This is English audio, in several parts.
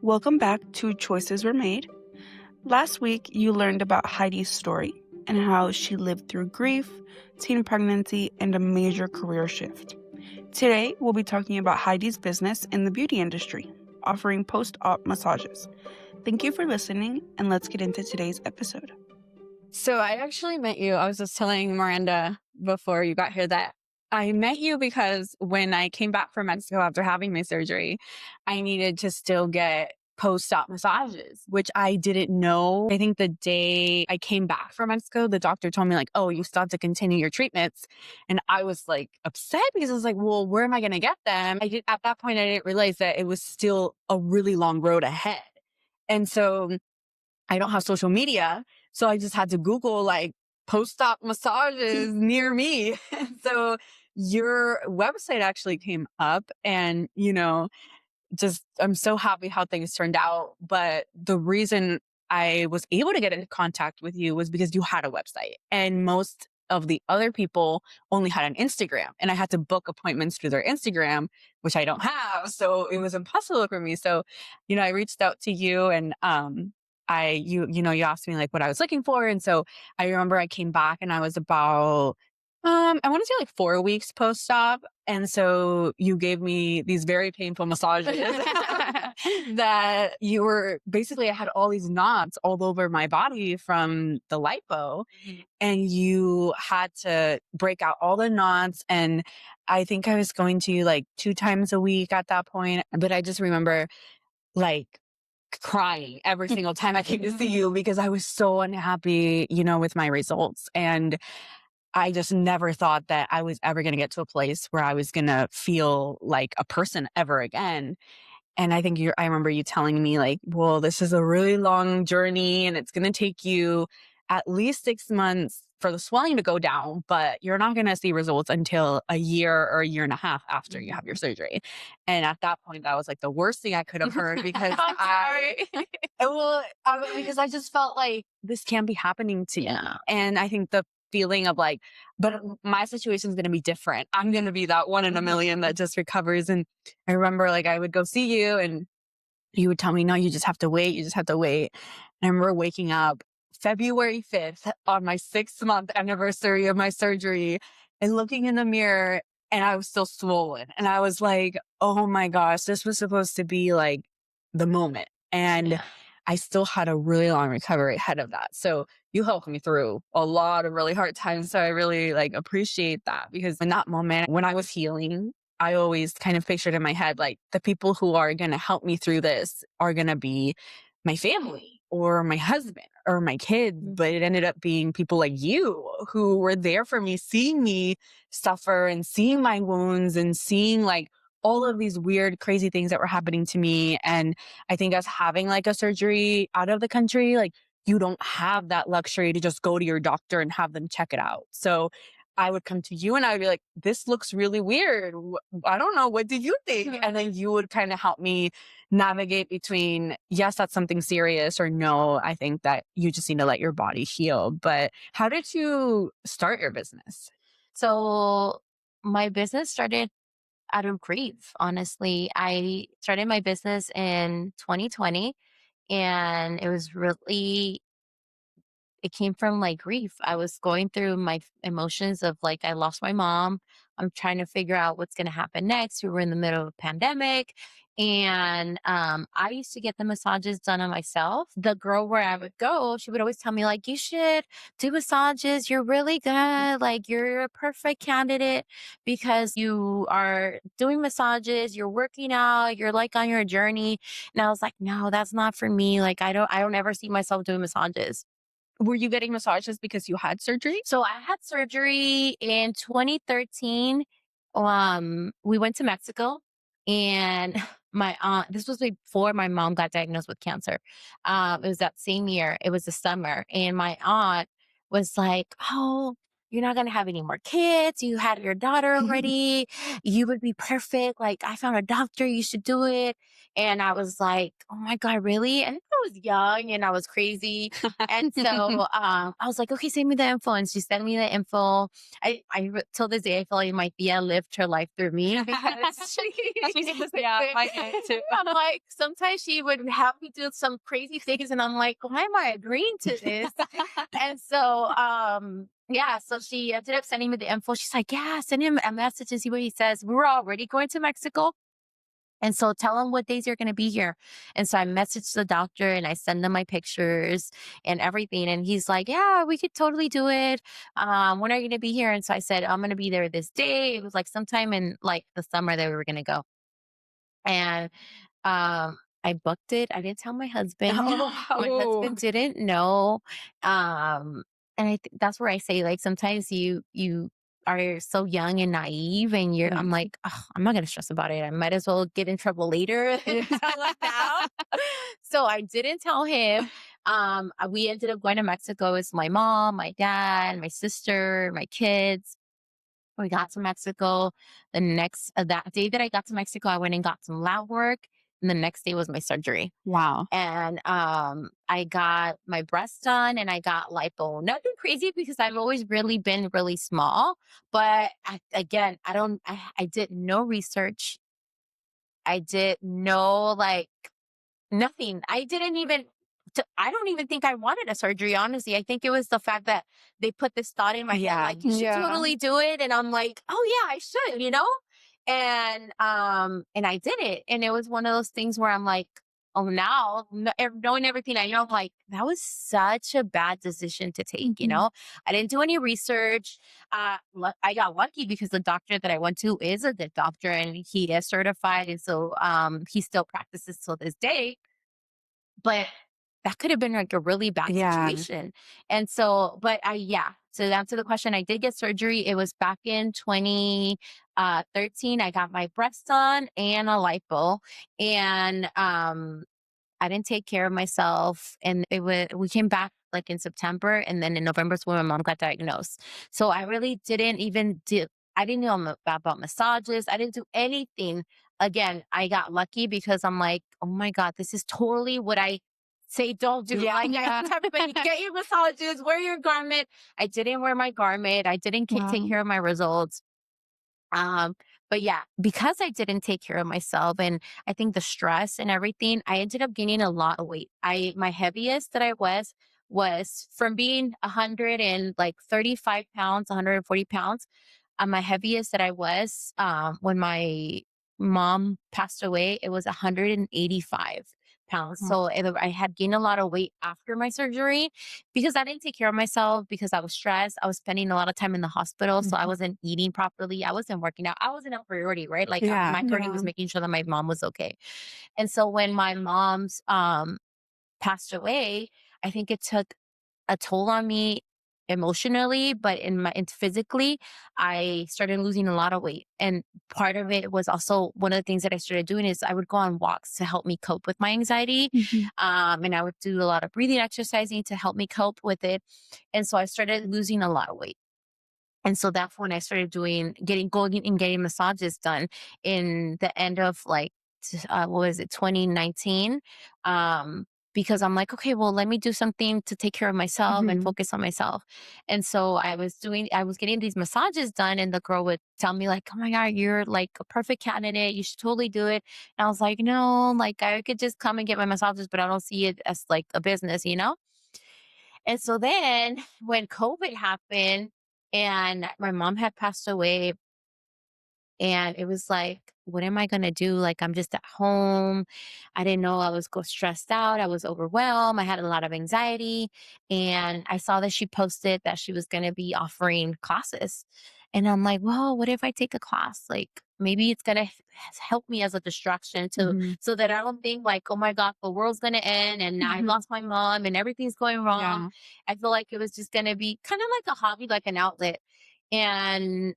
Welcome back to Choices Were Made. Last week, you learned about Heidi's story and how she lived through grief, teen pregnancy, and a major career shift. Today, we'll be talking about Heidi's business in the beauty industry, offering post-op massages. Thank you for listening, and let's get into today's episode. So I actually met you. I was just telling Miranda before you got here that I met you because when I came back from Mexico after having my surgery, I needed to still get post-op massages, which I didn't know. I think the day I came back from Mexico, the doctor told me like, oh, you still have to continue your treatments. And I was like upset because I was like, well, where am I going to get them? At that point, I didn't realize that it was still a really long road ahead. And so I don't have social media. So I just had to Google like post-op massages near me. So your website actually came up and, just I'm so happy how things turned out. But the reason I was able to get into contact with you was because you had a website and most of the other people only had an Instagram and I had to book appointments through their Instagram, which I don't have. So it was impossible for me. So, I reached out to you and, you asked me like what I was looking for. And so I remember I came back and I was about, I want to say like 4 weeks post-op. And so you gave me these very painful massages that you were basically, I had all these knots all over my body from the lipo and you had to break out all the knots. And I think I was going to you like 2 times a week at that point. But I just remember like crying every single time I came to see you because I was so unhappy, with my results. And I just never thought that I was ever going to get to a place where I was going to feel like a person ever again. And I think I remember you telling me like, well, this is a really long journey and it's going to take you at least 6 months for the swelling to go down, but you're not going to see results until a year or a year and a half after you have your surgery. And at that point, that was like the worst thing I could have heard because because I just felt like this can't be happening to me. And I think the feeling of like, but my situation is going to be different. I'm going to be that one in a million that just recovers. And I remember like I would go see you and you would tell me, no, you just have to wait. You just have to wait. And I remember waking up February 5th on my 6-month anniversary of my surgery and looking in the mirror and I was still swollen. And I was like, oh my gosh, this was supposed to be like the moment. And I still had a really long recovery ahead of that. So you helped me through a lot of really hard times. So I really like appreciate that because in that moment when I was healing, I always kind of pictured in my head, like the people who are going to help me through this are going to be my family or my husband or my kids. But it ended up being people like you who were there for me, seeing me suffer and seeing my wounds and seeing like all of these weird, crazy things that were happening to me. And I think us having like a surgery out of the country, like you don't have that luxury to just go to your doctor and have them check it out. So I would come to you and I would be like, this looks really weird. I don't know. What did you think? And then you would kind of help me navigate between, yes, that's something serious, or no, I think that you just need to let your body heal. But how did you start your business? So my business started out of grief, honestly. I started my business in 2020 and it came from like grief. I was going through my emotions of like, I lost my mom. I'm trying to figure out what's going to happen next. We were in the middle of a pandemic. And I used to get the massages done on myself. The girl where I would go, she would always tell me, like, you should do massages. You're really good. Like, you're a perfect candidate because you are doing massages, you're working out, you're like on your journey. And I was like, no, that's not for me. Like, I don't ever see myself doing massages. Were you getting massages because you had surgery? So I had surgery in 2013. We went to Mexico and my aunt, this was before my mom got diagnosed with cancer. It was that same year. It was the summer. And my aunt was like, oh, you're not going to have any more kids. You had your daughter already. You would be perfect. Like, I found a doctor. You should do it. And I was like, oh my God, really? And I was young and I was crazy. And so I was like, okay, send me the info. And she sent me the info. Till this day, I feel like my tia lived her life through me because I'm like, sometimes she would have me do some crazy things. And I'm like, why am I agreeing to this? And so, yeah, so she ended up sending me the info. She's like, yeah, send him a message and see what he says. We were already going to Mexico. And so tell him what days you're going to be here. And so I messaged the doctor and I send him my pictures and everything. And he's like, yeah, we could totally do it. When are you going to be here? And so I said, I'm going to be there this day. It was like sometime in like the summer that we were going to go. And I booked it. I didn't tell my husband. My husband didn't know. And that's where I say, like, sometimes you are so young and naive, and I'm like, oh, I'm not gonna stress about it. I might as well get in trouble later than tell him now. So I didn't tell him. We ended up going to Mexico. It's my mom, my dad, my sister, my kids. We got to Mexico. That day that I got to Mexico, I went and got some lab work. And the next day was my surgery. Wow. And I got my breast done and I got lipo. Nothing crazy because I've always really been really small. But I did no research. I did no like nothing. I don't even think I wanted a surgery, honestly. I think it was the fact that they put this thought in my head, like, you should totally do it. And I'm like, oh yeah, I should, And I did it. And it was one of those things where I'm like, oh, now knowing everything I know, I'm like, that was such a bad decision to take, I didn't do any research. I got lucky because the doctor that I went to is a good doctor and he is certified. And so he still practices till this day. But that could have been like a really bad situation. And so, so to answer the question, I did get surgery. It was back in 2013. I got my breast done and a lipo. And I didn't take care of myself. And we came back like in September. And then in November is when my mom got diagnosed. So I really I didn't know about massages. I didn't do anything. Again, I got lucky because I'm like, oh my God, this is totally what I say don't do. I tell everybody, get your massages, wear your garment. I didn't wear my garment. I didn't take care of my results. But yeah, because I didn't take care of myself and I think the stress and everything, I ended up gaining a lot of weight. My heaviest that I was from being 135 pounds, 140 pounds. My heaviest that I was, when my mom passed away, it was 185 pounds. So I had gained a lot of weight after my surgery because I didn't take care of myself because I was stressed. I was spending a lot of time in the hospital. So I wasn't eating properly. I wasn't working out. I wasn't a priority, right? Like my priority was making sure that my mom was okay. And so when my mom's, passed away, I think it took a toll on me emotionally, but physically, I started losing a lot of weight. And part of it was also one of the things that I started doing is I would go on walks to help me cope with my anxiety. And I would do a lot of breathing exercising to help me cope with it. And so I started losing a lot of weight. And so that's when I started getting massages done in the end of like, what was it, 2019? Because I'm like, okay, well, let me do something to take care of myself and focus on myself. And so I was getting these massages done and the girl would tell me like, oh my God, you're like a perfect candidate. You should totally do it. And I was like, no, like I could just come and get my massages, but I don't see it as like a business. And so then when COVID happened and my mom had passed away, and it was like, what am I going to do? Like, I'm just at home. I didn't know I was stressed out. I was overwhelmed. I had a lot of anxiety. And I saw that she posted that she was going to be offering classes. And I'm like, well, what if I take a class? Like, maybe it's going to help me as a distraction so that I don't think like, oh my God, the world's going to end and I lost my mom and everything's going wrong. I feel like it was just going to be kind of like a hobby, like an outlet. And,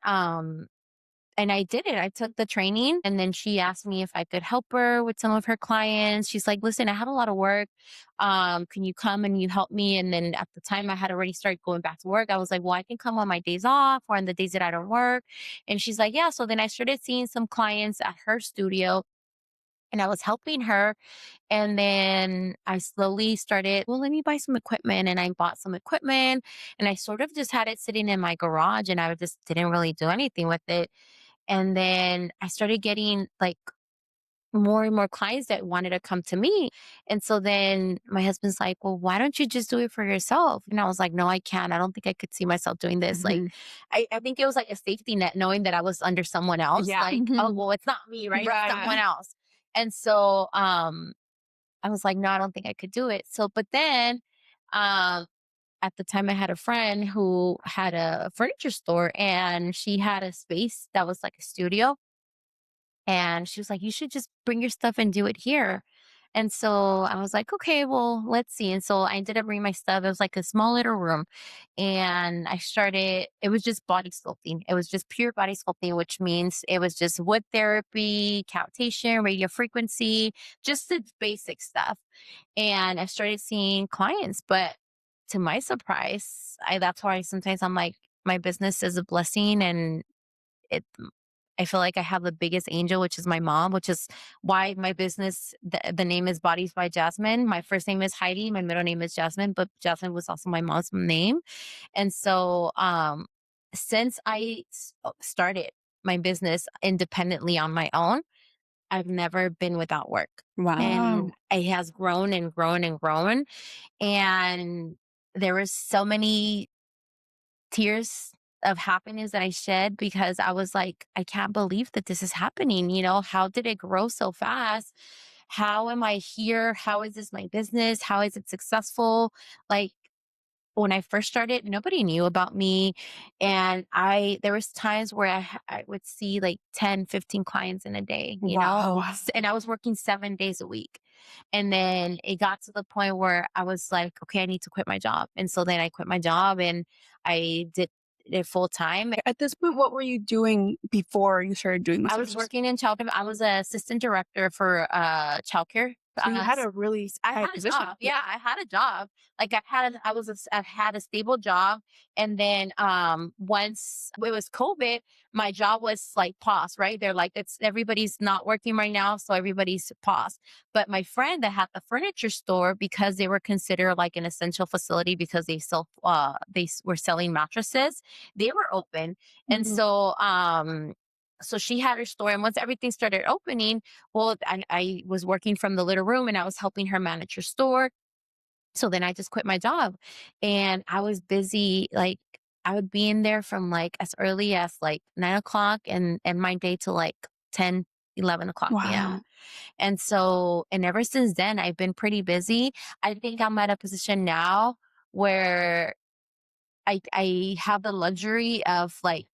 And I did it. I took the training, and then she asked me if I could help her with some of her clients. She's like, listen, I have a lot of work. Can you come and you help me? And then at the time I had already started going back to work. I was like, well, I can come on my days off or on the days that I don't work. And she's like, yeah. So then I started seeing some clients at her studio, and I was helping her. And then I slowly started, well, let me buy some equipment. And I bought some equipment, and I sort of just had it sitting in my garage, and I just didn't really do anything with it. And then I started getting like more and more clients that wanted to come to me. And so then my husband's like, well, why don't you just do it for yourself? And I was like, no, I can't. I don't think I could see myself doing this. Like, I think it was like a safety net knowing that I was under someone else. Yeah. Like, oh, well, it's not me, right? It's someone else. And so I was like, no, I don't think I could do it. So, but then at the time I had a friend who had a furniture store, and she had a space that was like a studio. And she was like, you should just bring your stuff and do it here. And so I was like, okay, well, let's see. And so I ended up bringing my stuff. It was like a small little room. And I started, it was just body sculpting. It was just pure body sculpting, which means it was just wood therapy, cavitation, radio frequency, just the basic stuff. And I started seeing clients. But to my surprise, that's why sometimes I'm like, my business is a blessing, and it I feel like I have the biggest angel, which is my mom, which is why my business, the name is Bodies by Yazmin. My first name is Heidi. My middle name is Yazmin, but Yazmin was also my mom's name. And so, since started my business independently on my own, I've never been without work. Wow. And it has grown and grown and grown. And there was so many tears of happiness that I shed, because I was like, I can't believe that this is happening. How did it grow so fast? How am I here? How is this my business? How is it successful? Like, when I first started, nobody knew about me. And there was times where I would see like 10, 15 clients in a day, Wow. and I was working 7 days a week. And then it got to the point where I was like, okay, I need to quit my job. And so then I quit my job, and I did it full time. At this point, what were you doing before you started doing I was massages? working in childcare. I was an assistant director for childcare. So you had a really I high had a position. job. Yeah, I had a job. Like I had a stable job. And then once it was COVID, my job was like paused, right? They're like, everybody's not working right now, so everybody's paused. But my friend that had the furniture store, because they were considered like an essential facility because they were selling mattresses, they were open. And so she had her store, and once everything started opening, well, I was working from the little room, and I was helping her manage her store. So then I just quit my job, and I was busy. Like, I would be in there from like as early as like 9 o'clock, and my day to like 10, 11 o'clock p.m. Wow. And so, and ever since then, I've been pretty busy. I think I'm at a position now where I have the luxury of like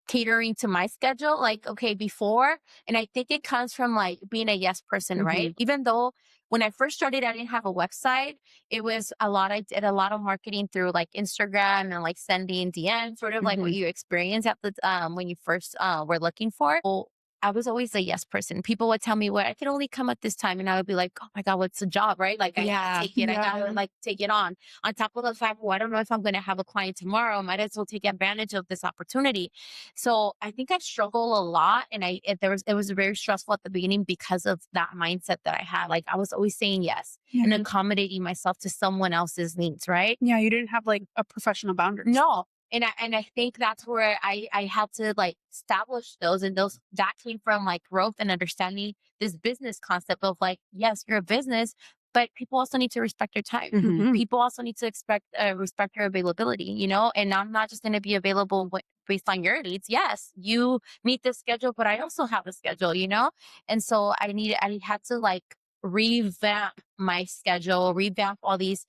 catering to my schedule. Like, okay, before, and I think it comes from like being a yes person, right? Even though when I first started, I didn't have a website. It was I did a lot of marketing through like Instagram and like sending DMs, sort of like what you experience at the when you first were looking for. Well, I was always a yes person. People would tell me, well, I can only come at this time. And I would be like, oh my God, what's the job, right? Like, I gotta take it. I gotta like take it on. On top of the fact, well, I don't know if I'm going to have a client tomorrow. I might as well take advantage of this opportunity. So I think I struggle a lot, and it was very stressful at the beginning because of that mindset that I had. Like, I was always saying yes and accommodating myself to someone else's needs, right? Yeah, you didn't have like a professional boundary. No. And I think that's where I had to like establish those, and that came from like growth and understanding this business concept of like, yes, you're a business, but people also need to respect your time. People also need to respect your availability, and I'm not just going to be available based on your needs. Yes, you meet the schedule, but I also have a schedule, and so I had to like revamp my schedule, revamp all these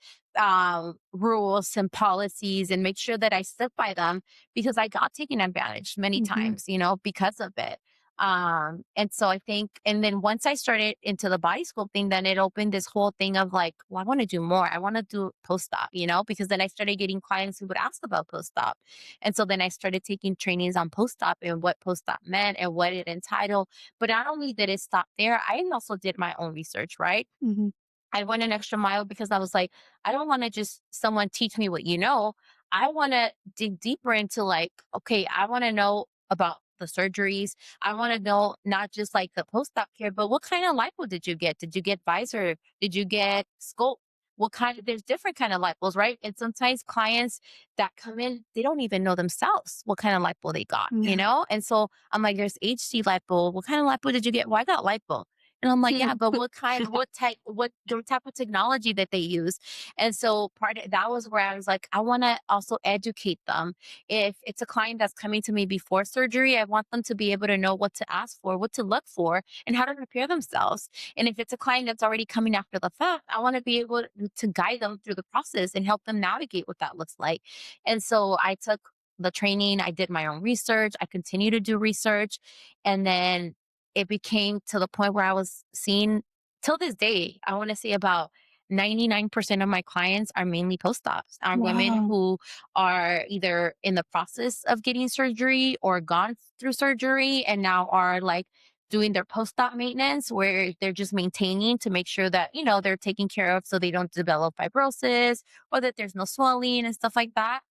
rules and policies, and make sure that I stood by them, because I got taken advantage many times, because of it. And so I think, and then once I started into the body sculpting, then it opened this whole thing of like, well, I want to do more. I want to do post-op, because then I started getting clients who would ask about post-op. And so then I started taking trainings on post-op and what post-op meant and what it entitled. But not only did it stop there, I also did my own research, right? Mhm. I went an extra mile because I was like, I don't want to just someone teach me what you know. I want to dig deeper into like, okay, I want to know about the surgeries. I want to know not just like the post-op care, but what kind of lipo did you get? Did you get visor? Did you get scope? What kind of, there's different kind of lipos, right? And sometimes clients that come in, they don't even know themselves what kind of lipo they got, Yeah. And so I'm like, there's HC lipo. What kind of lipo did you get? Well, I got lipo. And I'm like, yeah, but what the type of technology that they use. And so part of that was where I was like, I want to also educate them. If it's a client that's coming to me before surgery, I want them to be able to know what to ask for, what to look for, and how to prepare themselves. And if it's a client that's already coming after the fact, I want to be able to guide them through the process and help them navigate what that looks like. And so I took the training, I did my own research, I continue to do research. And then it became to the point where I was seeing till this day, I want to say about 99% of my clients are mainly post-ops, are women Wow. who are either in the process of getting surgery or gone through surgery and now are like doing their post-op maintenance where they're just maintaining to make sure that, they're taken care of so they don't develop fibrosis or that there's no swelling and stuff like that.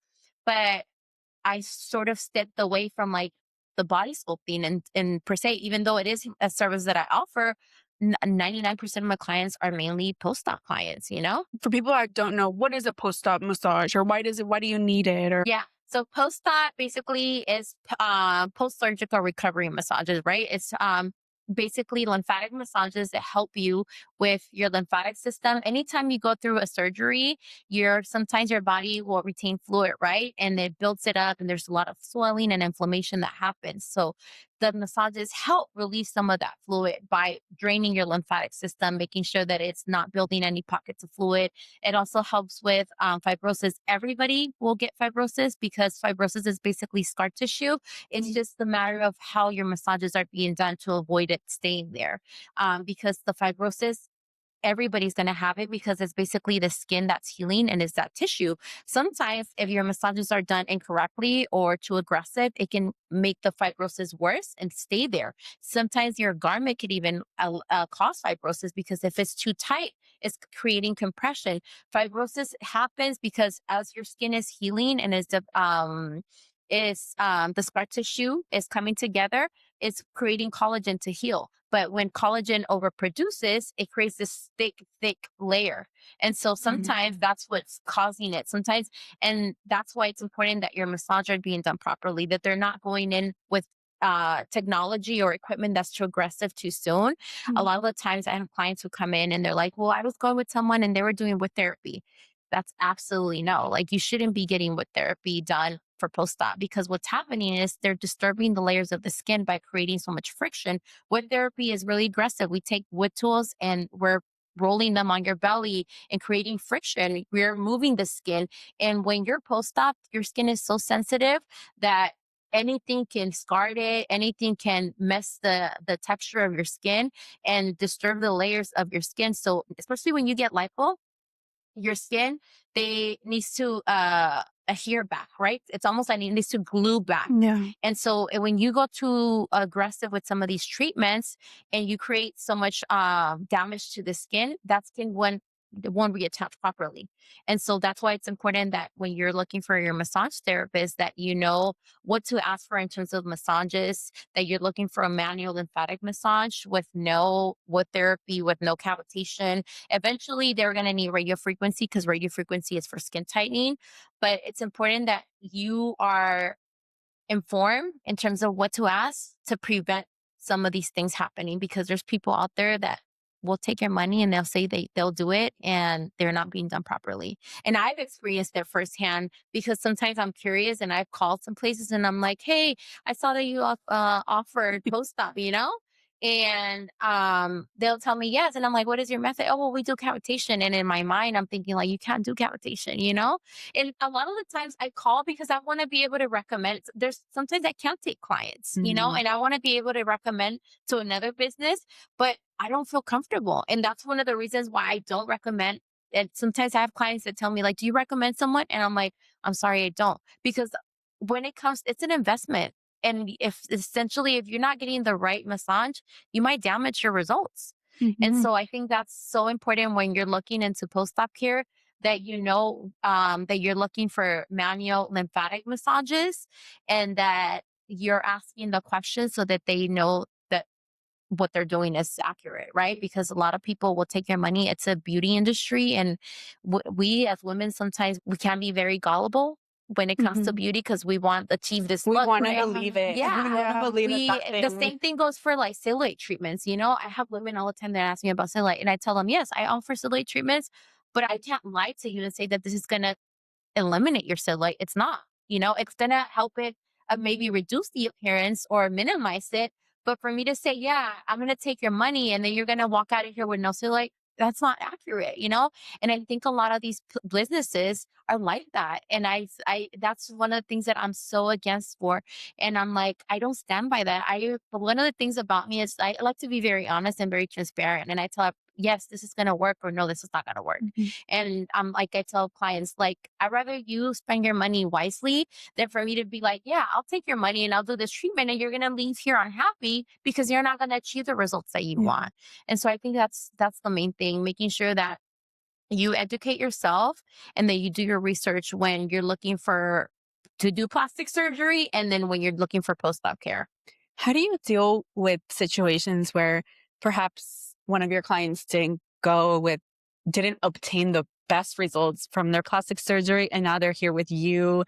But I sort of stepped away from like the body sculpting and per se, even though it is a service that I offer, 99% of my clients are mainly post-op clients. For people that don't know, what is a post-op massage, or why do you need it? Or Yeah. So post-op basically is post-surgical recovery massages, right? It's basically lymphatic massages that help you with your lymphatic system. Anytime you go through a surgery, sometimes your body will retain fluid, right? And it builds it up and there's a lot of swelling and inflammation that happens. So the massages help release some of that fluid by draining your lymphatic system, making sure that it's not building any pockets of fluid. It also helps with fibrosis. Everybody will get fibrosis because fibrosis is basically scar tissue. It's just a matter of how your massages are being done to avoid it staying there. Because the fibrosis, everybody's going to have it because it's basically the skin that's healing and is that tissue. Sometimes if your massages are done incorrectly or too aggressive, it can make the fibrosis worse and stay there. Sometimes your garment could even cause fibrosis because if it's too tight, it's creating compression. Fibrosis happens because as your skin is healing and the scar tissue is coming together, it's creating collagen to heal. But when collagen overproduces, it creates this thick layer. And so sometimes that's what's causing it. Sometimes, and that's why it's important that your massages are being done properly, that they're not going in with technology or equipment that's too aggressive too soon. A lot of the times I have clients who come in and they're like, well, I was going with someone and they were doing wood therapy. That's absolutely no. Like you shouldn't be getting wood therapy done for post-op because what's happening is they're disturbing the layers of the skin by creating so much friction. Wood therapy is really aggressive. We take wood tools and we're rolling them on your belly and creating friction. We're moving the skin. And when you're post-op, your skin is so sensitive that anything can scar it, anything can mess the texture of your skin and disturb the layers of your skin. So especially when you get lipo, your skin, they needs to adhere back, right? It's almost like it needs to glue back. yeah. And so when you go too aggressive with some of these treatments and you create so much damage to the skin, that skin won't reattach properly. And so that's why it's important that when you're looking for your massage therapist, that you know what to ask for in terms of massages, that you're looking for a manual lymphatic massage with no wood therapy, with no cavitation. Eventually, they're going to need radio frequency because radio frequency is for skin tightening. But it's important that you are informed in terms of what to ask to prevent some of these things happening because there's people out there that will take your money and they'll say they'll do it and they're not being done properly. And I've experienced it firsthand because sometimes I'm curious and I've called some places and I'm like, hey, I saw that you offered post-op, And they'll tell me yes. And I'm like, what is your method? Oh, well, we do cavitation. And in my mind, I'm thinking like, you can't do cavitation, you know? And a lot of the times I call because I want to be able to recommend. There's sometimes I can't take clients, you know, Mhm. and I want to be able to recommend to another business, but I don't feel comfortable. And that's one of the reasons why I don't recommend. And sometimes I have clients that tell me, like, do you recommend someone? And I'm like, I'm sorry, I don't. Because when it comes, it's an investment. And if essentially, if you're not getting the right massage, you might damage your results. And Mhm. so I think that's so important when you're looking into post-op care that that you're looking for manual lymphatic massages and that you're asking the questions so that they know that what they're doing is accurate, right? Because a lot of people will take your money. It's a beauty industry, and we as women sometimes we can be very gullible when it comes to Mhm. beauty because we want to achieve this We look, want to right? believe it. We want to Yeah, believe that we that the thing. same thing goes for like cellulite treatments. You know, I have women all the time that ask me about cellulite, and I tell them yes, I offer cellulite treatments, but I can't lie to you and say that this is gonna eliminate your cellulite. It's not, it's going to help it maybe reduce the appearance or minimize it. But for me to say, yeah, I'm going to take your money and then you're going to walk out of here with no cellulite, that's not accurate, you know? And I think a lot of these businesses are like that. And that's one of the things that I'm so against for. And I'm like, I don't stand by that. One of the things about me is I like to be very honest and very transparent. And I tell, yes, this is going to work or no, this is not going to work. Mhm. And like I tell clients, like, I'd rather you spend your money wisely than for me to be like, yeah, I'll take your money and I'll do this treatment and you're gonna leave here unhappy because you're not gonna achieve the results that you Yeah. want. And so I think that's the main thing, making sure that you educate yourself and that you do your research when you're looking for to do plastic surgery and then when you're looking for post-op care. How do you deal with situations where perhaps one of your clients didn't obtain the best results from their plastic surgery and now they're here with you?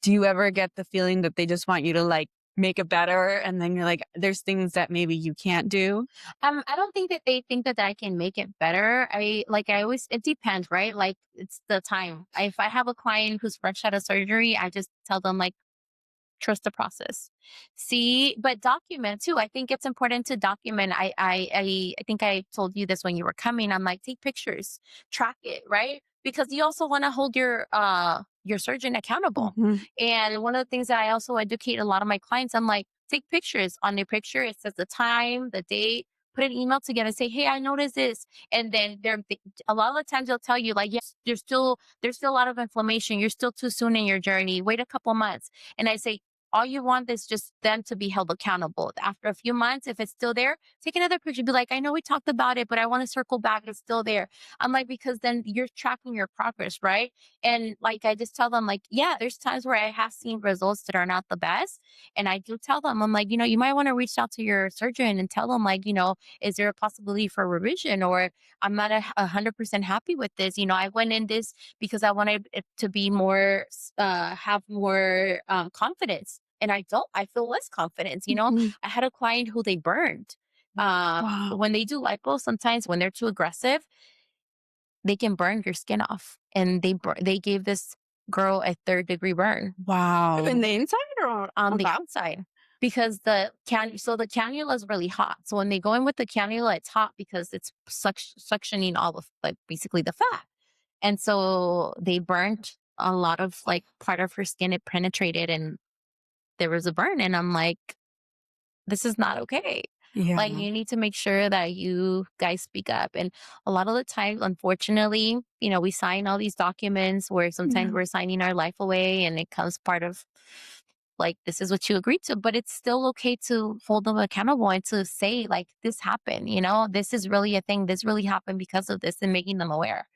Do you ever get the feeling that they just want you to like make it better and then you're like, there's things that maybe you can't do? I don't think that they think that I can make it better. I always, it depends, right? Like it's the time. If I have a client who's fresh out of surgery, I just tell them like, trust the process. See, but document too. I think it's important to document. I think I told you this when you were coming. I'm like, take pictures, track it, right? Because you also want to hold your surgeon accountable. Mhm. And one of the things that I also educate a lot of my clients, I'm like, take pictures. On the picture, it says the time, the date. Put an email together. Say, hey, I noticed this, and then a lot of the times they'll tell you like, yes, there's still a lot of inflammation. You're still too soon in your journey. Wait a couple months. And I say, all you want is just them to be held accountable. After a few months, if it's still there, take another picture. Be like, I know we talked about it, but I want to circle back. It's still there. I'm like, because then you're tracking your progress, right? And like, I just tell them, like, yeah, there's times where I have seen results that are not the best. And I do tell them, I'm like, you might want to reach out to your surgeon and tell them, like, is there a possibility for revision? Or I'm not 100% happy with this. I went in this because I wanted it to be more, have more confidence. And I don't, I feel less confidence. Mhm. I had a client who they burned. Wow. When they do lipo, sometimes when they're too aggressive, they can burn your skin off. And they gave this girl a third-degree burn Wow. In Um, the inside or on on the top? outside because the cannula is really hot. So when they go in with the cannula, it's hot because it's suctioning all of like basically the fat. And so they burned a lot of like part of her skin. It penetrated and there was a burn. And I'm like, this is not okay. Yeah. Like, you need to make sure that you guys speak up. And a lot of the time, unfortunately, we sign all these documents where sometimes Yeah. we're signing our life away and it comes part of like, this is what you agreed to, but it's still okay to hold them accountable and to say, like, this happened, this is really a thing. This really happened because of this and making them aware.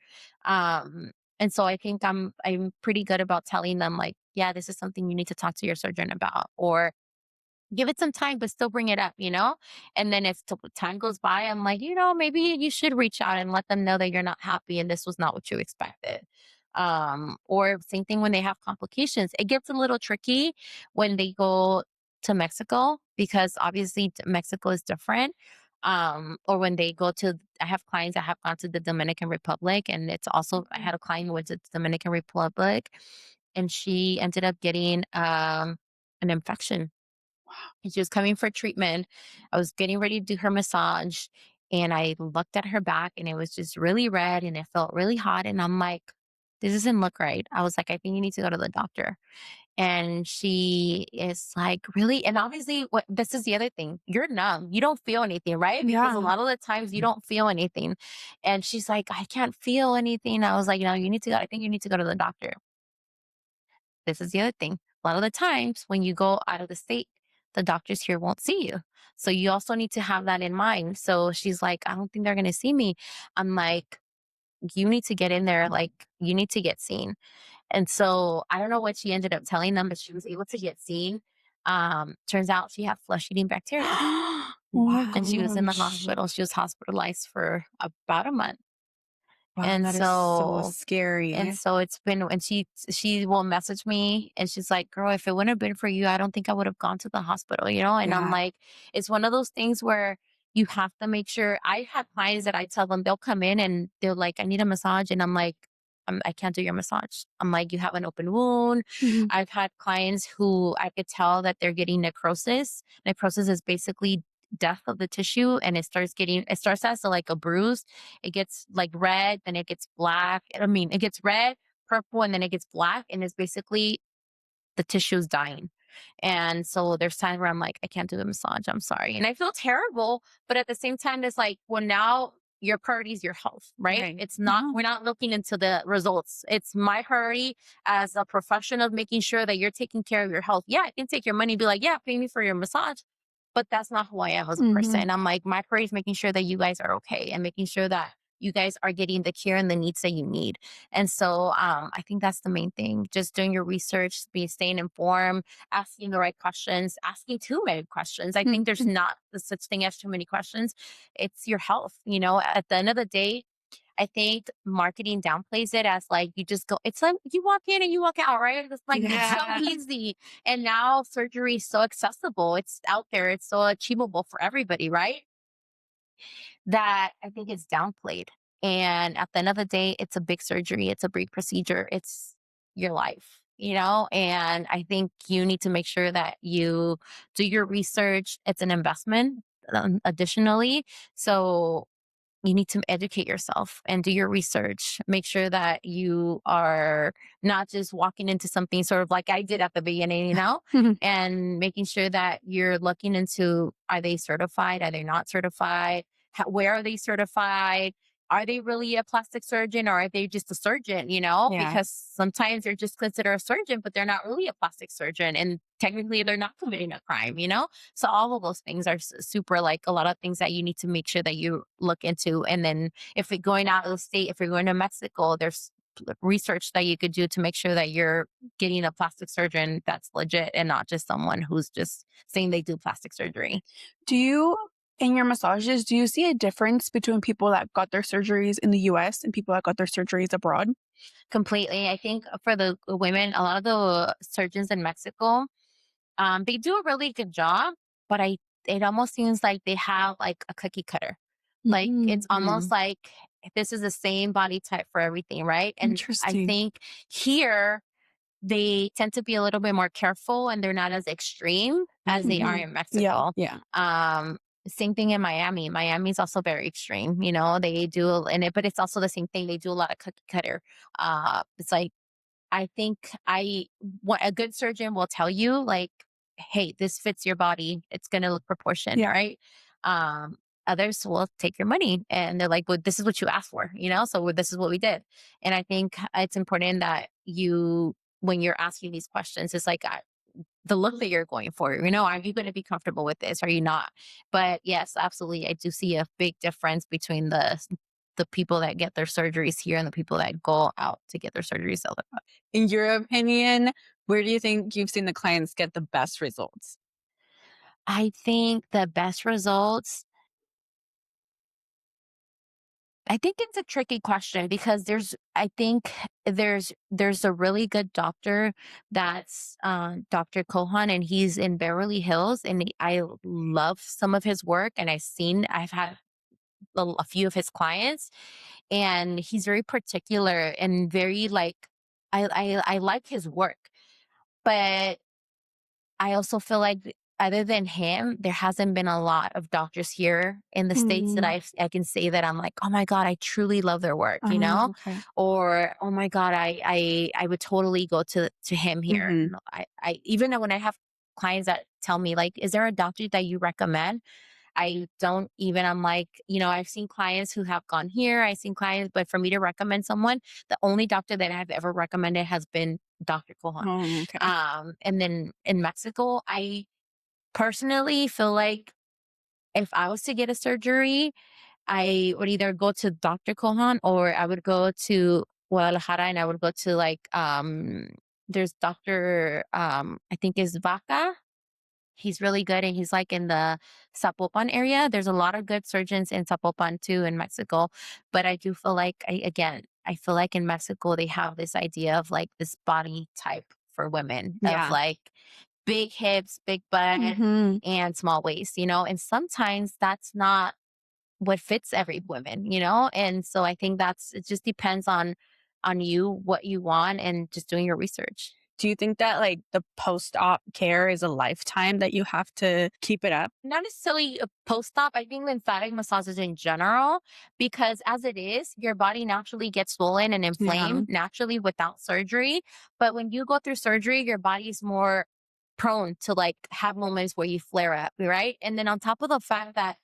And so I think I'm pretty good about telling them, like, yeah, this is something you need to talk to your surgeon about, or give it some time, but still bring it up, And then as time goes by, I'm like, maybe you should reach out and let them know that you're not happy and this was not what you expected. Or same thing when they have complications. It gets a little tricky when they go to Mexico because obviously Mexico is different. Or when they go to, I have clients that have gone to the Dominican Republic, and it's also, I had a client who went to the Dominican Republic and she ended up getting an infection And she was coming for treatment. I was getting ready to do her massage, and I looked at her back, and it was just really red and it felt really hot. And I'm like, this doesn't look right. I was like, I think you need to go to the doctor. And she is like, really? And obviously, this is the other thing. You're numb. You don't feel anything, right? Because a Yeah. lot of the times you don't feel anything. And she's like, I can't feel anything. I was like, no, you need to go. I think you need to go to the doctor. This is the other thing. A lot of the times when you go out of the state, the doctors here won't see you. So you also need to have that in mind. So she's like, I don't think they're going to see me. I'm like, you need to get in there. Like, you need to get seen. And so I don't know what she ended up telling them, but she was able to get seen. Turns out she had flesh eating bacteria Oh my and she was in the gosh. hospital. She was hospitalized for about a month. Wow, And that is so so scary. it's been, and she will message me and she's like, girl, if it wouldn't have been for you, I don't think I would have gone to the hospital, you know? And I'm Yeah. like, it's one of those things where you have to make sure. I have clients that I tell them they'll come in and they're like, I need a massage. And I'm like, I can't do your massage. I'm like, you have an open wound. Mhm. I've had clients who I could tell that they're getting necrosis. Necrosis is basically death of the tissue, and it starts as like a bruise. It gets like red, then it gets black. I mean, it gets red, purple, and then it gets black, and it's basically the tissue's dying. And so there's times where I'm like, I can't do the massage. I'm sorry. And I feel terrible. But at the same time, it's like, well, now your priority is your health, right? Right. It's not, Mhm. we're not looking into the results. It's my priority as a professional of making sure that you're taking care of your health. Yeah, I can take your money and be like, yeah, pay me for your massage. But that's not who I am as a Mhm. person. I'm like, my priority is making sure that you guys are okay and making sure that you guys are getting the care and the needs that you need. And so I think that's the main thing. Just doing your research, staying informed, asking the right questions, asking too many questions. I think there's not the such thing as too many questions. It's your health. You know, at the end of the day, I think marketing downplays it as like you just go, it's like you walk in and you walk out, right? It's like it's so Yeah. easy. And now surgery is so accessible. It's out there. It's so achievable for everybody, right? That I think is downplayed. And at the end of the day, it's a big surgery, it's a big procedure, it's your life, you know? And I think you need to make sure that you do your research. It's an investment, additionally. So you need to educate yourself and do your research. Make sure that you are not just walking into something sort of like I did at the beginning, you know, and making sure that you're looking into, are they certified? Are they not certified? Where are they certified? Are they really a plastic surgeon or are they just a surgeon, you know? Yeah. Because sometimes they're just considered a surgeon, but they're not really a plastic surgeon. And technically, they're not committing a crime, you know? So all of those things are super, like a lot of things that you need to make sure that you look into. And then if you're going out of the state, if you're going to Mexico, there's research that you could do to make sure that you're getting a plastic surgeon that's legit and not just someone who's just saying they do plastic surgery. Do you, in your massages, do you see a difference between people that got their surgeries in the US and people that got their surgeries abroad? Completely. I think for the women, a lot of the surgeons in Mexico, they do a really good job, but it almost seems like they have like a cookie cutter. Like it's almost Mhm. like this is the same body type for everything, right? And I Interesting. think here they tend to be a little bit more careful and they're not as extreme as they are Mhm. in Yeah. Mexico. Yeah. Same thing in Miami. Miami's also very extreme, you know, they do in it, but it's also the same thing. They do a lot of cookie cutter. It's like I think what a good surgeon will tell you, like, hey, this fits your body. It's going to look proportioned, Yeah. right? Um, Others will take your money and they're like, well, this is what you asked for, you know? So this is what we did. And I think it's important that when you're asking these questions, it's like the look that you're going for, you know, are you going to be comfortable with this? Are you not? But yes, absolutely. I do see a big difference between the people that get their surgeries here and the people that go out to get their surgeries elsewhere. In your opinion, where do you think you've seen the clients get the best results? I think the best results, I think it's a tricky question because I think there's a really good doctor that's Dr. Kohan, and he's in Beverly Hills, and I love some of his work, and I've had a few of his clients, and he's very particular and very like, I like his work, but I also feel like other than him, there hasn't been a lot of doctors here in the States that I can say that I'm like, oh my God, I truly love their work, you know? Okay. Or, oh my God, I would totally go to him here. Mhm. You know, I even when I have clients that tell me like, is there a doctor that you recommend? I don't even, I'm like, you know, I've seen clients who have gone here. I've seen clients, but for me to recommend someone, the only doctor that I've ever recommended has been Dr. Kohan. Oh, okay. And then in Mexico, I personally feel like if I was to get a surgery, I would either go to Dr. Kohan or I would go to Guadalajara and I would go to like, there's Dr. I think is Vaca. He's really good and he's like in the Zapopan area. There's a lot of good surgeons in Zapopan too in Mexico. But I do feel like I feel like in Mexico they have this idea of like this body type for women of Yeah. like big hips, big butt, Mhm. and small waist, you know, and sometimes that's not what fits every woman, you know? And so I think it just depends on you, what you want, and just doing your research. Do you think that like the post-op care is a lifetime that you have to keep it up? Not necessarily a post-op. I think lymphatic massages in general, because as it is, your body naturally gets swollen and Yeah. inflamed naturally without surgery. But when you go through surgery, your body's more prone to like have moments where you flare up, right? And then on top of the fact that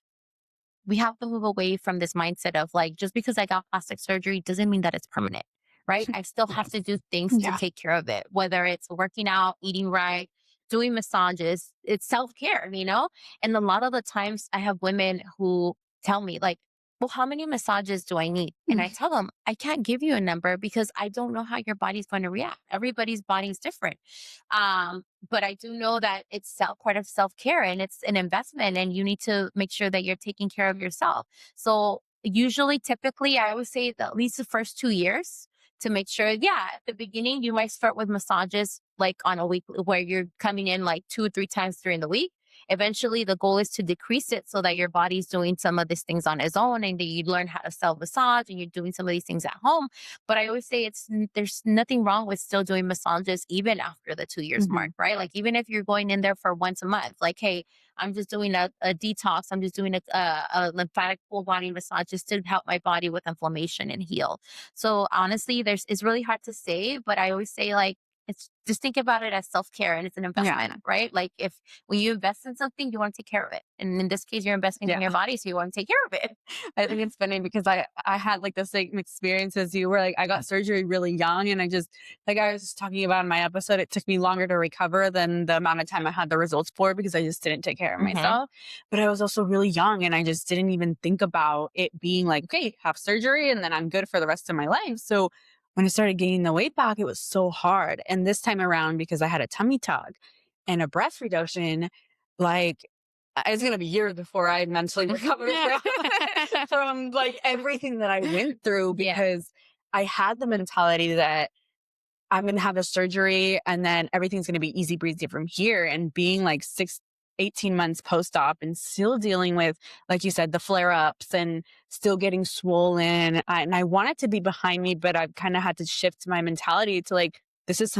we have to move away from this mindset of like, just because I got plastic surgery doesn't mean that it's permanent, right? I still have to do things to Yeah. take care of it, whether it's working out, eating right, doing massages, it's self care, you know? And a lot of the times I have women who tell me, like, well, how many massages do I need? And I tell them, I can't give you a number because I don't know how your body's going to react. Everybody's body is different. But I do know that it's part of self care and it's an investment, and you need to make sure that you're taking care of yourself. So, usually, typically, I would say that at least the first 2 years to make sure, yeah, at the beginning, you might start with massages like on a week where you're coming in like 2 or 3 times during the week. Eventually, the goal is to decrease it so that your body's doing some of these things on its own and that you learn how to self massage and you're doing some of these things at home. But I always say there's nothing wrong with still doing massages even after the 2 years mark, right? Like even if you're going in there for once a month, like, hey, I'm just doing a detox. I'm just doing a lymphatic full body massage just to help my body with inflammation and heal. So honestly, it's really hard to say, but I always say like, it's just think about it as self-care and it's an Yeah. investment, right? Like if when you invest in something, you want to take care of it. And in this case, you're investing in Yeah. your body, so you want to take care of it. I think it's funny because I had like the same experience as you where like I got surgery really young and I just like I was talking about in my episode, it took me longer to recover than the amount of time I had the results for because I just didn't take care of Mhm. myself. But I was also really young and I just didn't even think about it being like, okay, have surgery and then I'm good for the rest of my life. So when I started gaining the weight back, it was so hard. And this time around, because I had a tummy tuck and a breast reduction, like it's gonna be years before I mentally recover from like everything that I went through Yeah. because I had the mentality that I'm gonna have a surgery and then everything's gonna be easy breezy from here. And being like 18 months post-op and still dealing with, like you said, the flare-ups and still getting swollen. And I want it to be behind me, but I've kind of had to shift my mentality to like, this is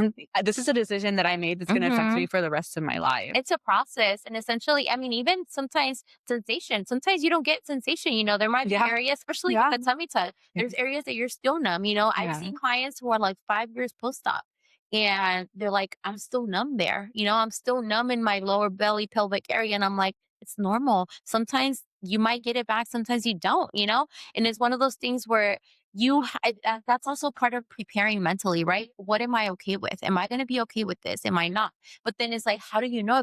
a decision that I made that's gonna affect me for the rest of my life. It's a process. And essentially, I mean, even sometimes sometimes you don't get sensation. You know, there might be Yeah. areas, especially Yeah. with the tummy tuck, there's areas that you're still numb. You know, I've Yeah. seen clients who are like 5 years post op and they're like, I'm still numb there. You know, I'm still numb in my lower belly, pelvic area. And I'm like, it's normal. Sometimes you might get it back, sometimes you don't, you know? And it's one of those things where that's also part of preparing mentally, right? What am I okay with? Am I going to be okay with this? Am I not? But then it's like, how do you know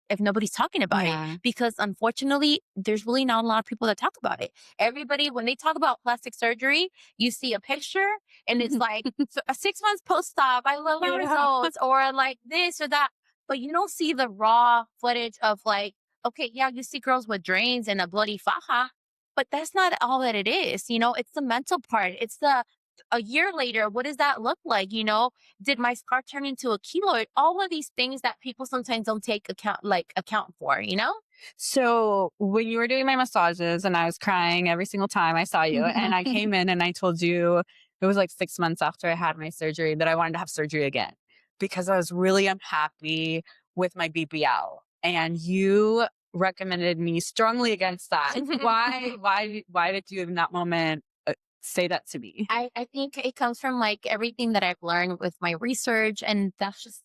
if nobody's talking about Yeah. it? Because unfortunately, there's really not a lot of people that talk about it. Everybody, when they talk about plastic surgery, you see a picture and it's like so, 6 months post-op, I love my Yeah. results, or like this or that. But you don't see the raw footage of like, okay, yeah, you see girls with drains and a bloody faja, but that's not all that it is. You know, it's the mental part. It's a year later, what does that look like? You know, did my scar turn into a keloid? All of these things that people sometimes don't take account for, you know? So when you were doing my massages and I was crying every single time I saw you and I came in and I told you it was like 6 months after I had my surgery that I wanted to have surgery again because I was really unhappy with my BBL. and you recommended me strongly against that. Why did you in that moment say that to me? I think it comes from like everything that I've learned with my research, and that's just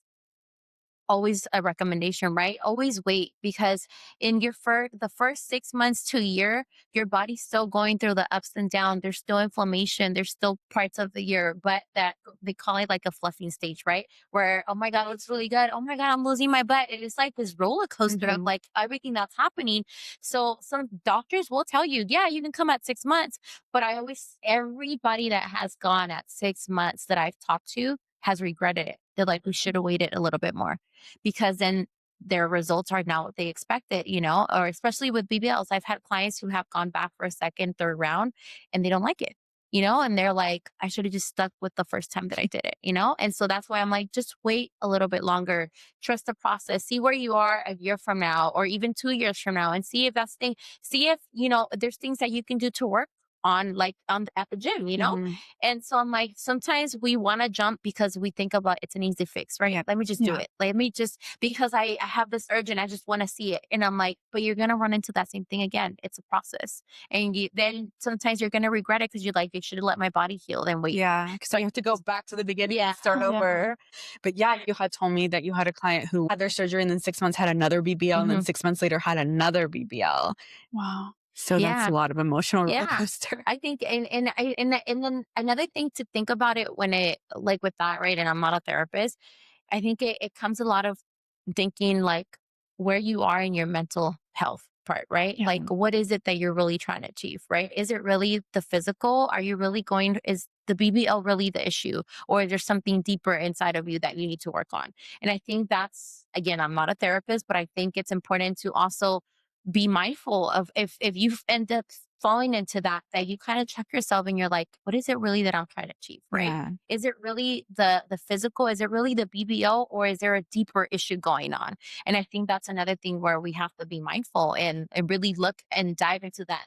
always a recommendation, right? Always wait, because in the first 6 months to a year, your body's still going through the ups and downs. There's still inflammation. There's still parts of your butt that they call it like a fluffing stage, right? Where, oh my God, it looks really good. Oh my God, I'm losing my butt. It is like this roller coaster of like everything that's happening. So some doctors will tell you, yeah, you can come at 6 months. But everybody that has gone at 6 months that I've talked to has regretted it. They're like, we should have waited a little bit more, because then their results are not what they expected, or especially with BBLs. I've had clients who have gone back for a second, third round, and they don't like it, and they're like, I should have just stuck with the first time that I did it. And so that's why I'm like, just wait a little bit longer, trust the process, see where you are a year from now, or even 2 years from now, and see if see if, there's things that you can do to work on, like at the gym. And so I'm like, sometimes we want to jump because we think about it's an easy fix, right? Let me just do it. Let me just, because I have this urge and I just want to see it. And I'm like, but you're going to run into that same thing again. It's a process. And then sometimes you're going to regret it because you're like, you should have let my body heal and wait. Yeah. So you have to go back to the beginning and start over. But yeah, you had told me that you had a client who had their surgery and then 6 months had another BBL and then 6 months later had another BBL. Wow. So that's a lot of emotional roller coaster. I think, and then another thing to think about it when it, like with that, right? And I'm not a therapist. I think it comes a lot of thinking like where you are in your mental health part, right? Yeah. Like, what is it that you're really trying to achieve, right? Is it really the physical? Are you really is the BBL really the issue? Or is there something deeper inside of you that you need to work on? And I think that's, again, I'm not a therapist, but I think it's important to also be mindful of if you end up falling into that you kind of check yourself and you're like, what is it really that I'm trying to achieve, right? Yeah. Is it really the physical? Is it really the BBL, or is there a deeper issue going on? And I think that's another thing where we have to be mindful and really look and dive into that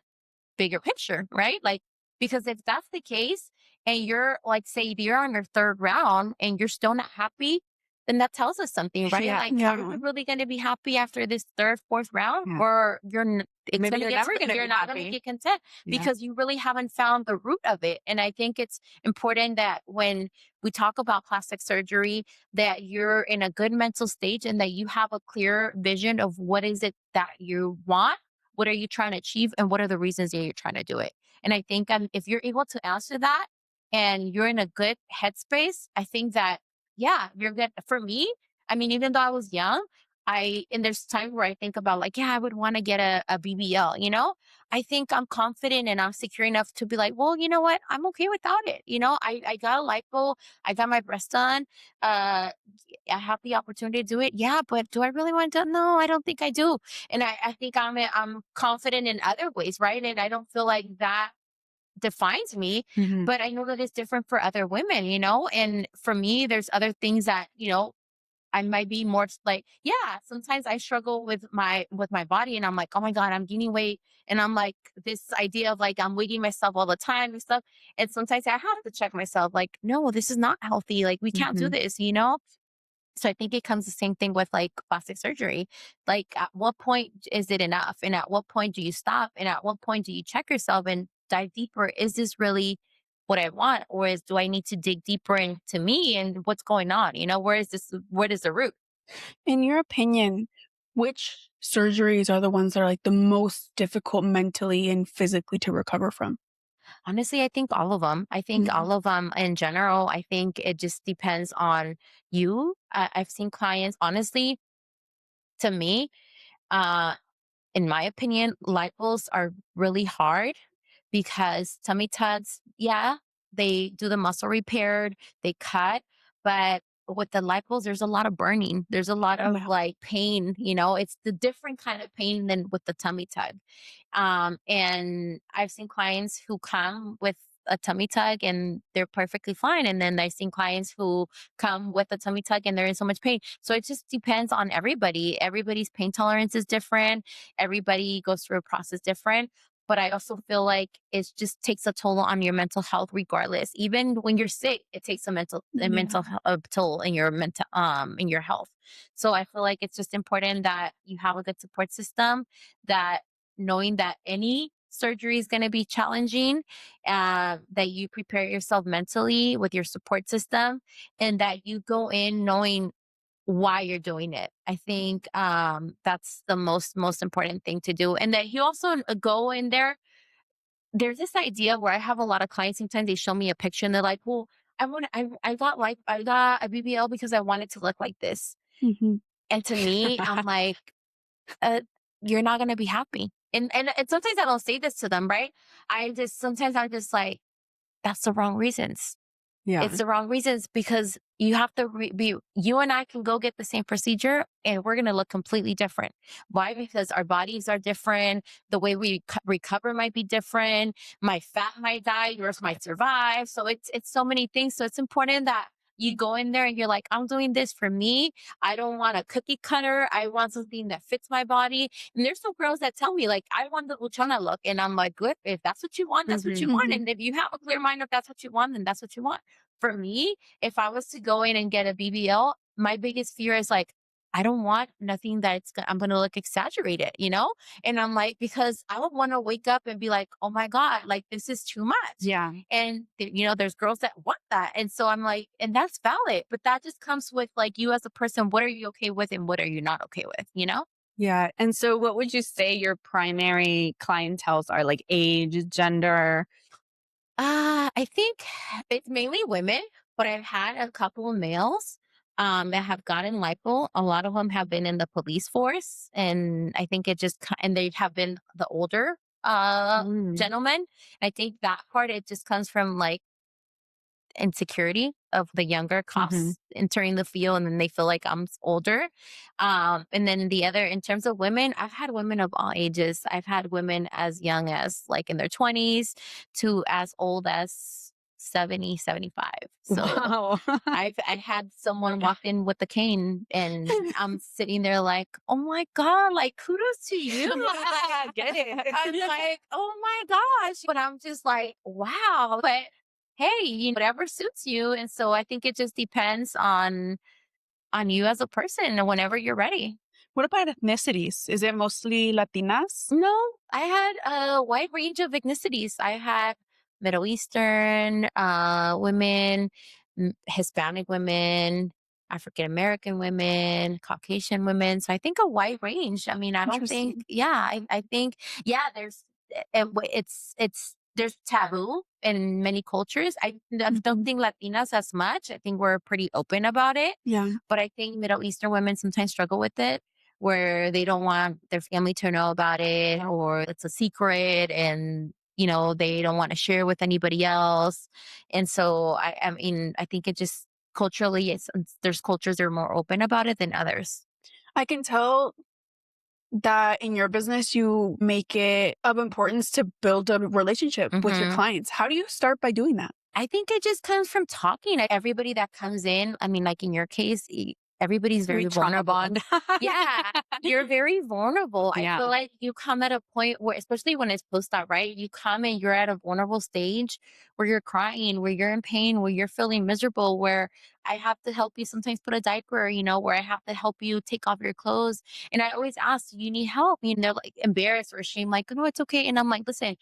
bigger picture, right? Like, because if that's the case and you're like, say you're on your third round and you're still not happy, then that tells us something, right? Like, are you really going to be happy after this third, fourth round? Or you're never going to get content because you really haven't found the root of it. And I think it's important that when we talk about plastic surgery, that you're in a good mental stage and that you have a clear vision of what is it that you want, what are you trying to achieve, and what are the reasons that you're trying to do it. And I think if you're able to answer that and you're in a good headspace, I think that, yeah, you're good. For me, I mean, even though I was young, and there's times where I think about like, yeah, I would want to get a BBL, I think I'm confident and I'm secure enough to be like, well, you know what? I'm okay without it. I got a lipo, I got my breast done. I have the opportunity to do it. Yeah, but do I really want to? No, I don't think I do. And I think I'm confident in other ways, right? And I don't feel like that defines me, but I know that it's different for other women, and for me, there's other things that, I might be more like, yeah, sometimes I struggle with my body and I'm like, oh my God, I'm gaining weight. And I'm like, this idea of like, I'm weighing myself all the time and stuff. And sometimes I have to check myself like, no, this is not healthy. Like, we can't do this, So I think it comes the same thing with like plastic surgery. Like, at what point is it enough? And at what point do you stop? And at what point do you check yourself and dive deeper? Is this really what I want? Or do I need to dig deeper into me and what's going on? What is the root? In your opinion, which surgeries are the ones that are like the most difficult mentally and physically to recover from? Honestly, I think all of them. I think all of them in general. I think it just depends on you. I've seen clients, honestly, to me, uh, in my opinion, lipos are really hard because tummy tucks, yeah, they do the muscle repair, they cut, but with the lipos, there's a lot of burning. There's a lot of like pain, it's the different kind of pain than with the tummy tuck. And I've seen clients who come with a tummy tuck and they're perfectly fine. And then I've seen clients who come with a tummy tuck and they're in so much pain. So it just depends on everybody. Everybody's pain tolerance is different. Everybody goes through a process different. But I also feel like it just takes a toll on your mental health regardless. Even when you're sick, it takes a mental toll in your health. So I feel like it's just important that you have a good support system, that knowing that any surgery is going to be challenging, that you prepare yourself mentally with your support system, and that you go in knowing why you're doing it. I think that's the most important thing to do. And that you also go in there. There's this idea where I have a lot of clients, sometimes they show me a picture and they're like, well, I got a BBL because I wanted to look like this. Mhm. And to me, I'm like, uh, you're not gonna be happy. And sometimes I don't say this to them, right? Sometimes I'm just like, that's the wrong reasons. Yeah. It's the wrong reasons, because you have to you and I can go get the same procedure and we're going to look completely different. Why? Because our bodies are different. The way we recover might be different. My fat might die, yours might survive. So it's so many things. So it's important that you go in there and you're like, I'm doing this for me. I don't want a cookie cutter. I want something that fits my body. And there's some girls that tell me, like, I want the Luchona look. And I'm like, good. If that's what you want, that's what you want. Mhm. And if you have a clear mind, if that's what you want, then that's what you want. For me, if I was to go in and get a BBL, my biggest fear is like, I don't want nothing I'm going to look exaggerated, you know? And I'm like, because I would want to wake up and be like, oh my God, like this is too much. Yeah. And, there's girls that want that. And so I'm like, and that's valid, but that just comes with like you as a person. What are you okay with and what are you not okay with, you know? Yeah. And so what would you say your primary clientels are, like age, gender? I think it's mainly women, but I've had a couple of males that have gotten lipo. A lot of them have been in the police force, and I think and they have been the older Mm. gentlemen. I think that part, it just comes from like insecurity of the younger Mhm. cops entering the field, and then they feel like I'm older. And then the other, in terms of women, I've had women of all ages. I've had women as young as like in their 20s to as old as 70, 75. So Wow. I had someone walk in with a cane, and I'm sitting there like, oh my God, like kudos to you. Get it. I'm like, oh my gosh. But I'm just like, wow. But hey, whatever suits you. And so I think it just depends on you as a person and whenever you're ready. What about ethnicities? Is it mostly Latinas? No, I had a wide range of ethnicities. I had Middle Eastern women, Hispanic women, African American women, Caucasian women. So I think a wide range. I mean, I don't think, Interesting. yeah, I think, yeah, there's taboo in many cultures. I don't think Latinas as much. I think we're pretty open about it. Yeah. But I think Middle Eastern women sometimes struggle with it, where they don't want their family to know about it, or it's a secret, and they don't want to share with anybody else. And so I mean, I think it just culturally, there's cultures that are more open about it than others. I can tell that in your business, you make it of importance to build a relationship with your Mhm. clients. How do you start by doing that? I think it just comes from talking. Everybody that comes in, I mean, like in your case, everybody's very We trauma vulnerable. bond. Yeah, you're very vulnerable. I Yeah. feel like you come at a point where, especially when it's post-op, right? You come and you're at a vulnerable stage where you're crying, where you're in pain, where you're feeling miserable, where I have to help you sometimes put a diaper, where I have to help you take off your clothes. And I always ask, do you need help? And they're like embarrassed or ashamed, like, no, it's okay. And I'm like, listen,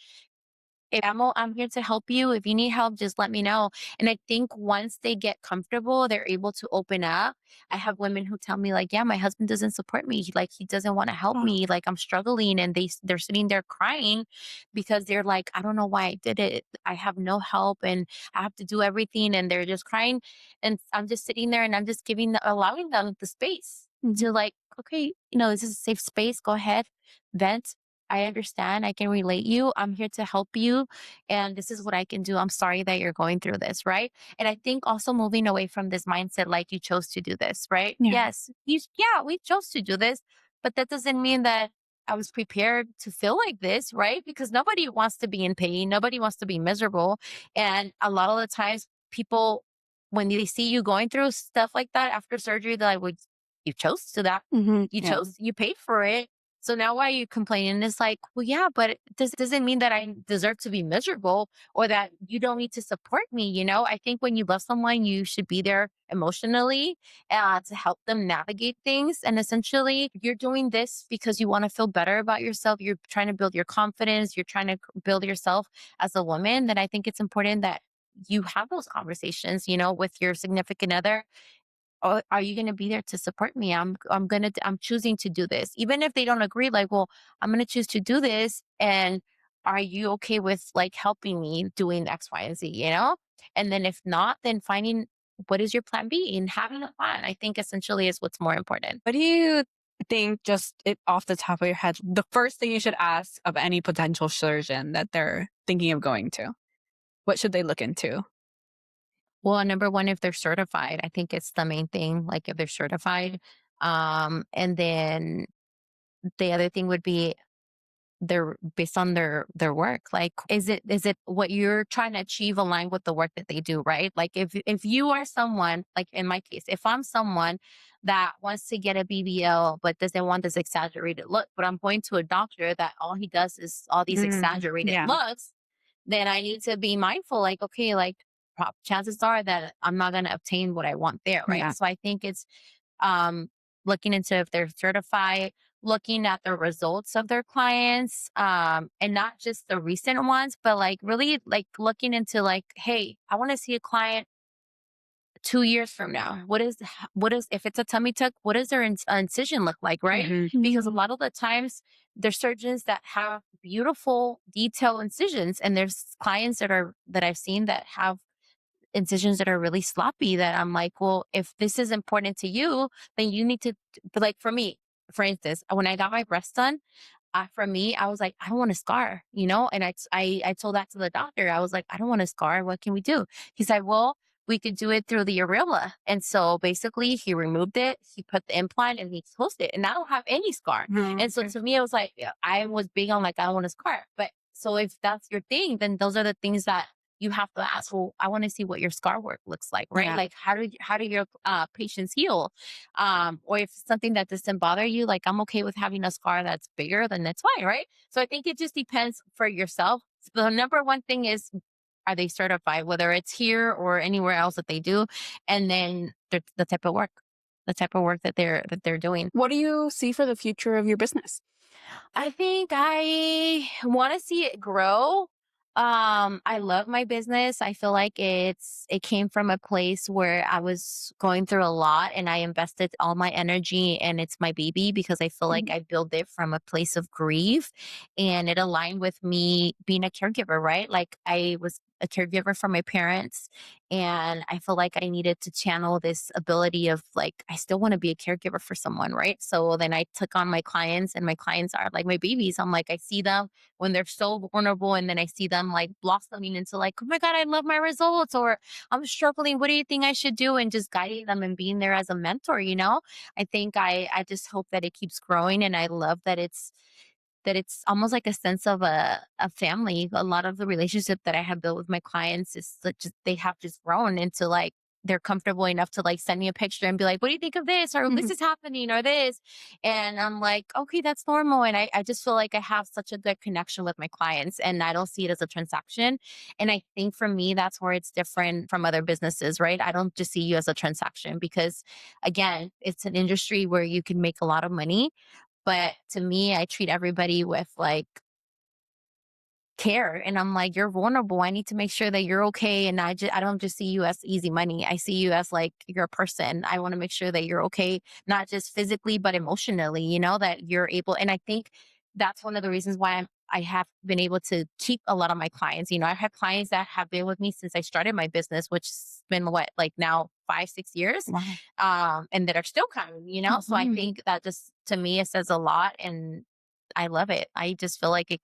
if I'm here to help you. If you need help, just let me know. And I think once they get comfortable, they're able to open up. I have women who tell me like, yeah, my husband doesn't support me. He doesn't want to help Oh, me. Like I'm struggling, and they're sitting there crying because they're like, I don't know why I did it. I have no help, and I have to do everything, and they're just crying. And I'm just sitting there, and I'm just allowing them the space to mhm. like, okay, this is a safe space. Go ahead, vent. I understand. I can relate you. I'm here to help you. And this is what I can do. I'm sorry that you're going through this, right? And I think also moving away from this mindset, like you chose to do this, right? Yeah. Yes. Yeah, we chose to do this, but that doesn't mean that I was prepared to feel like this, right? Because nobody wants to be in pain. Nobody wants to be miserable. And a lot of the times people, when they see you going through stuff like that after surgery, they're like, well, you chose to that. Mhm. You Yeah. chose, you paid for it. So now why are you complaining? It's like, well, yeah, but this doesn't mean that I deserve to be miserable or that you don't need to support me. I think when you love someone, you should be there emotionally to help them navigate things. And essentially, you're doing this because you want to feel better about yourself. You're trying to build your confidence. You're trying to build yourself as a woman. Then I think it's important that you have those conversations, with your significant other. Or are you going to be there to support me? I'm choosing to do this. Even if they don't agree, like, well, I'm going to choose to do this. And are you okay with like helping me doing X, Y, and Z? And then if not, then finding what is your plan B and having a plan, I think essentially is what's more important. What do you think, just off the top of your head, the first thing you should ask of any potential surgeon that they're thinking of going to? What should they look into? Well, number one, if they're certified, I think it's the main thing, like if they're certified. And then the other thing would be their based on their work. Like, is it what you're trying to achieve aligned with the work that they do, right? Like if you are someone, like in my case, if I'm someone that wants to get a BBL but doesn't want this exaggerated look, but I'm going to a doctor that all he does is all these exaggerated Yeah. looks, then I need to be mindful, like, okay, like chances are that I'm not going to obtain what I want there, right? Yeah. So I think it's um, looking into if they're certified, looking at the results of their clients, and not just the recent ones, but like really like looking into like, hey, I want to see a client 2 years from now. What is if it's a tummy tuck? What does their incision look like, right? Mhm. Because a lot of the times there's surgeons that have beautiful detailed incisions, and there's clients that I've seen that have incisions that are really sloppy, that I'm like, well, if this is important to you, then you need to, but like for me, for instance, when I got my breast done, for me, I was like, I don't want a scar. And I told that to the doctor. I was like, I don't want a scar. What can we do? He said, well, we could do it through the areola. And so basically he removed it, he put the implant and he closed it, and I don't have any scar. And so to me, it was like, I was big on like, I don't want a scar. But so if that's your thing, then those are the things that you have to ask. Well, I want to see what your scar work looks like, right? Yeah. Like how do your patients heal? Or if it's something that doesn't bother you, like I'm okay with having a scar that's bigger, then that's fine, right? So I think it just depends for yourself. The number one thing is, are they certified, whether it's here or anywhere else that they do, and then the type of work, that they're doing. What do you see for the future of your business? I think I want to see it grow. I love my business. I feel like it came from a place where I was going through a lot and I invested all my energy, and it's my baby because I feel like I built it from a place of grief, and it aligned with me being a caregiver, right? Like I was a caregiver for my parents, and I feel like I needed to channel this ability of like, I still want to be a caregiver for someone, right? So then I took on my clients, and my clients are like my babies. I'm like, I see them when they're so vulnerable, and then I see them like blossoming into like, oh my God, I love my results, or I'm struggling. What do you think I should do? And just guiding them and being there as a mentor. I think I just hope that it keeps growing, and I love that it's almost like a sense of a family. A lot of the relationship that I have built with my clients is just, they have just grown into like, they're comfortable enough to like send me a picture and be like, what do you think of this? Or this is happening or this. And I'm like, okay, that's normal. And I just feel like I have such a good connection with my clients, and I don't see it as a transaction. And I think for me, that's where it's different from other businesses, right? I don't just see you as a transaction because again, it's an industry where you can make a lot of money. But to me, I treat everybody with like care, and I'm like, you're vulnerable. I need to make sure that you're okay. And I don't just see you as easy money. I see you as like, you're a person. I want to make sure that you're okay, not just physically, but emotionally, that you're able. And I think that's one of the reasons why I have been able to keep a lot of my clients. I've had clients that have been with me since I started my business, which has been what, like now 5-6 years. Wow. And that are still coming. So I think that just, to me, it says a lot, and I love it. I just feel like it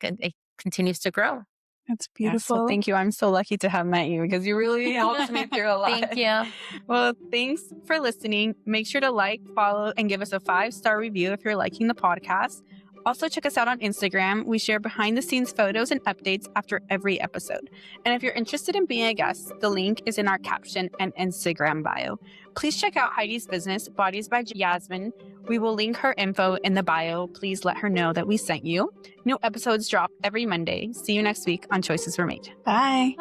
continues to grow. That's Yeah, beautiful. so Thank you. I'm so lucky to have met you because you really helped me through a lot. Thank you. Well, thanks for listening. Make sure to like, follow, and give us a 5-star review if you're liking the podcast. Also, check us out on Instagram. We share behind the scenes photos and updates after every episode. And if you're interested in being a guest, the link is in our caption and Instagram bio. Please check out Heidi's business, Bodies by Yazmin. We will link her info in the bio. Please let her know that we sent you. New episodes drop every Monday. See you next week on Choices Were Made. Bye.